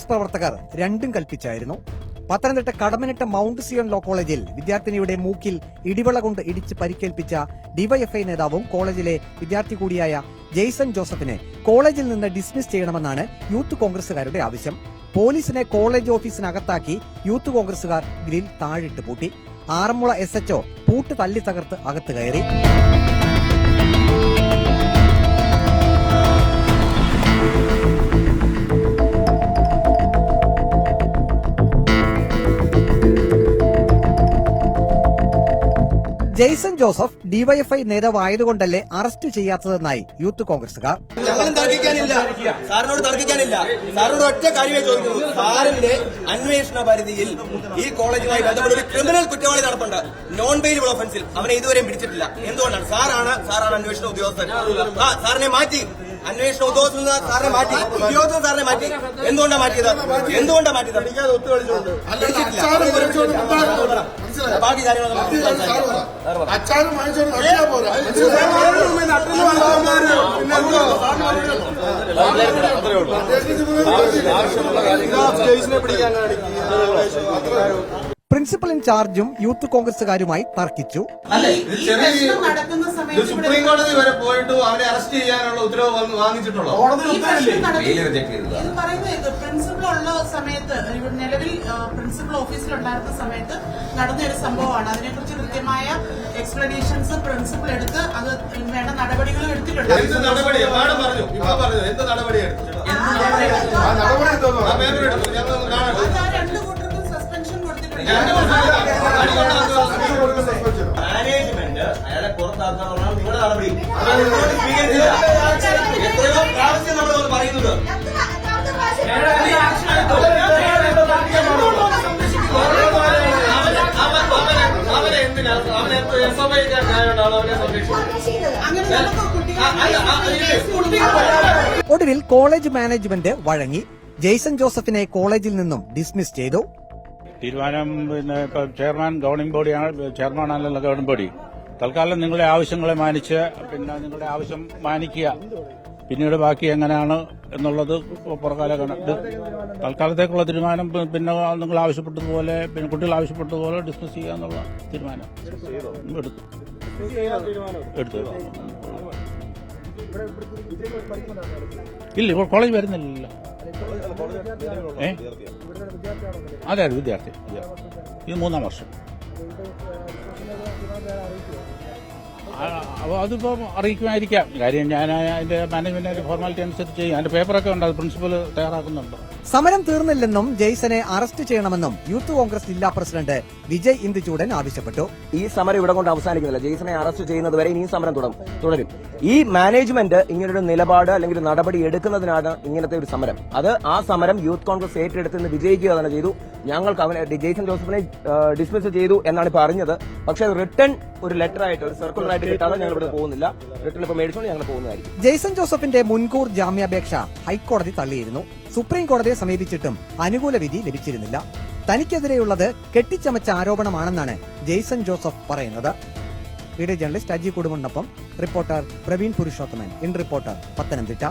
കോൺഗ്രസ് പ്രവർത്തകർ രണ്ടും കൽപ്പിച്ചായിരുന്നു. Pathanamthitta Kadammanitta Mount Zion Law കോളേജിൽ വിദ്യാർത്ഥിനിയുടെ മൂക്കിൽ ഇടിവള കൊണ്ട് ഇടിച്ച് പരിക്കേൽപ്പിച്ച ഡിവൈഎഫ്ഐ നേതാവും കോളേജിലെ വിദ്യാർത്ഥി കൂടിയായ ജെയ്സൺ ജോസഫിനെ കോളേജിൽ നിന്ന് ഡിസ്മിസ് ചെയ്യണമെന്നാണ് യൂത്ത് കോൺഗ്രസുകാരുടെ ആവശ്യം. പോലീസിനെ കോളേജ് ഓഫീസിനകത്താക്കി യൂത്ത് കോൺഗ്രസുകാർ ഗ്രിൽ താഴിട്ട് പൂട്ടി. ആറന്മുള SHO പൂട്ട് തല്ലി തകർത്ത് അകത്ത് കയറി. ജെയ്സൺ ജോസഫ് ഡിവൈഎഫ്ഐ നേതാവായതുകൊണ്ടല്ലേ അറസ്റ്റ് ചെയ്യാത്തതെന്നായി യൂത്ത് കോൺഗ്രസുകാർ. ഞങ്ങളും തർക്കിക്കാനില്ല, സാറിനോട് തർക്കിക്കാനില്ല. സാറിനോട് ഒറ്റ കാര്യമേ ചോദിക്കുന്നു. സാറിന്റെ അന്വേഷണ പരിധിയിൽ ഈ കോളേജുമായി ബന്ധപ്പെട്ട ഒരു ക്രിമിനൽ കുറ്റവാളി നടപ്പുണ്ട്. നോൺ ബെയിലബിൾ ഒഫൻസിൽ അവനെ ഇതുവരെയും പിടിച്ചിട്ടില്ല. എന്തുകൊണ്ടാണ്? സാറാണ് അന്വേഷണ ഉദ്യോഗസ്ഥൻ. സാറിനെ മാറ്റി, അന്വേഷണ ഉദ്യോഗസ്ഥൻ സാറിനെ മാറ്റി, എന്തുകൊണ്ടാണ് മാറ്റിയത്? ബാക്കി കാര്യങ്ങളൊക്കെ പ്രിൻസിപ്പൽ ഇൻചാർജും യൂത്ത് കോൺഗ്രസുകാരുമായി തർക്കിച്ചു. സുപ്രീം കോടതി വരെ പോയിട്ട് അവനെ അറസ്റ്റ് ചെയ്യാനുള്ള ഉത്തരവ് വാങ്ങിച്ചിട്ടുള്ളൂ. പ്രിൻസിപ്പൽ ഉള്ള സമയത്ത്, നിലവിൽ പ്രിൻസിപ്പൽ ഓഫീസിലുണ്ടായിരുന്ന സമയത്ത് നടന്നൊരു സംഭവമാണ്. അതിനെക്കുറിച്ച് കൃത്യമായ എക്സ്പ്ലനേഷൻസ് പ്രിൻസിപ്പൽ എടുത്ത് അത് വേണ്ട നടപടികളും എടുത്തിട്ടുണ്ട്. എന്ത് നടപടിയാണ് മാഡം പറഞ്ഞു? ഇപ്പൊ പറഞ്ഞു എന്ത് നടപടിയെടുത്തു? രണ്ടു കൂട്ടർക്കും സസ്പെൻഷൻ കൊടുത്തിട്ടുണ്ട്. മാനേജ്മെന്റ് അയാളെ പുറത്താക്കാനുള്ള നിങ്ങളുടെ നടപടി സ്വീകരിച്ചില്ല. എത്രയോ പ്രാവശ്യം നമ്മൾ പറയുന്നത്. ഒടുവിൽ കോളേജ് മാനേജ്മെന്റ് വഴങ്ങി. ജെയ്സൺ ജോസഫിനെ കോളേജിൽ നിന്നും ഡിസ്മിസ് ചെയ്തു. തീരുമാനം ഇപ്പൊ ചെയർമാൻ ഗവർണിംഗ് ബോഡിയാണ്, ചെയർമാനാണല്ലോ ഗവർണിംഗ് ബോഡി. തൽക്കാലം നിങ്ങളുടെ ആവശ്യങ്ങളെ മാനിച്ച് നിങ്ങളുടെ ആവശ്യം മാനിക്കുക. പിന്നീട് ബാക്കി എങ്ങനെയാണ് എന്നുള്ളത് പുറകാല കണ്ട് തൽക്കാലത്തേക്കുള്ള തീരുമാനം പിന്നെ നിങ്ങൾ ആവശ്യപ്പെട്ടതുപോലെ, പിന്നെ കുട്ടികൾ ആവശ്യപ്പെട്ടതുപോലെ ഡിസ്കസ് ചെയ്യുക എന്നുള്ള തീരുമാനം എടുത്തു. ഇല്ല, ഇപ്പോൾ കോളേജ് വരുന്നില്ല. അതെ, വിദ്യാർത്ഥി. ഇത് 3-ാം വർഷം. അപ്പോൾ അതിപ്പോ അറിയിക്കുമായിരിക്കാം. കാര്യം ഞാൻ അതിന്റെ മാനേജ്മെന്റ് ഫോർമാലിറ്റി അനുസരിച്ച് ചെയ്യും. അതിന്റെ പേപ്പറൊക്കെ ഉണ്ട്, അത് പ്രിൻസിപ്പൽ തയ്യാറാക്കുന്നുണ്ട്. സമരം തീർന്നില്ലെന്നും ജെയ്സനെ അറസ്റ്റ് ചെയ്യണമെന്നും യൂത്ത് കോൺഗ്രസ് ജില്ലാ പ്രസിഡന്റ് വിജയ് ഇന്ദുചൂടൻ ആവശ്യപ്പെട്ടു. ഈ സമരം ഇവിടെ കൊണ്ട് അവസാനിക്കുന്നില്ല. ജെയ്സനെ അറസ്റ്റ് ചെയ്യുന്നതുവരെ ഇനിയും സമരം തുടരും. ഈ മാനേജ്മെന്റ് ഇങ്ങനൊരു നിലപാട് അല്ലെങ്കിൽ ഒരു നടപടി എടുക്കുന്നതിനാണ് ഇങ്ങനത്തെ ഒരു സമരം. ആ സമരം യൂത്ത് കോൺഗ്രസ് ഏറ്റെടുത്ത് വിജയിക്കുക തന്നെ ചെയ്തു. ഞങ്ങൾക്ക് ജെയ്സൺ ജോസഫിനെ ഡിസ്മിസ് ചെയ്തു എന്നാണ് ഇപ്പൊ അറിഞ്ഞത്. പക്ഷേ റിട്ടേൺ ഒരു ലെറ്റർ ആയിട്ട്, ഒരു സർക്കുലർ ആയിട്ട് കിട്ടാതെ ഞങ്ങൾ ഇവിടെ പോകുന്നില്ല. റിട്ടേൺ ഇപ്പൊ മേടിച്ചുകൊണ്ട് ഞങ്ങൾ പോകുന്നതായിരിക്കും. ജെയ്സൺ ജോസഫിന്റെ മുൻകൂർ ജാമ്യാപേക്ഷ ഹൈക്കോടതി തള്ളിയിരുന്നു. സുപ്രീം കോടതിയെ സമീപിച്ചിട്ടും അനുകൂല വിധി ലഭിച്ചിരുന്നില്ല. തനിക്കെതിരെയുള്ളത് കെട്ടിച്ചമച്ച ആരോപണമാണെന്നാണ് ജെയ്സൺ ജോസഫ് പറയുന്നത്. വീഡിയോ ജേർണലിസ്റ്റ് അജി കുടുംബനൊപ്പം reporter Praveen Purushothaman. In reporter, Pathanamthitta.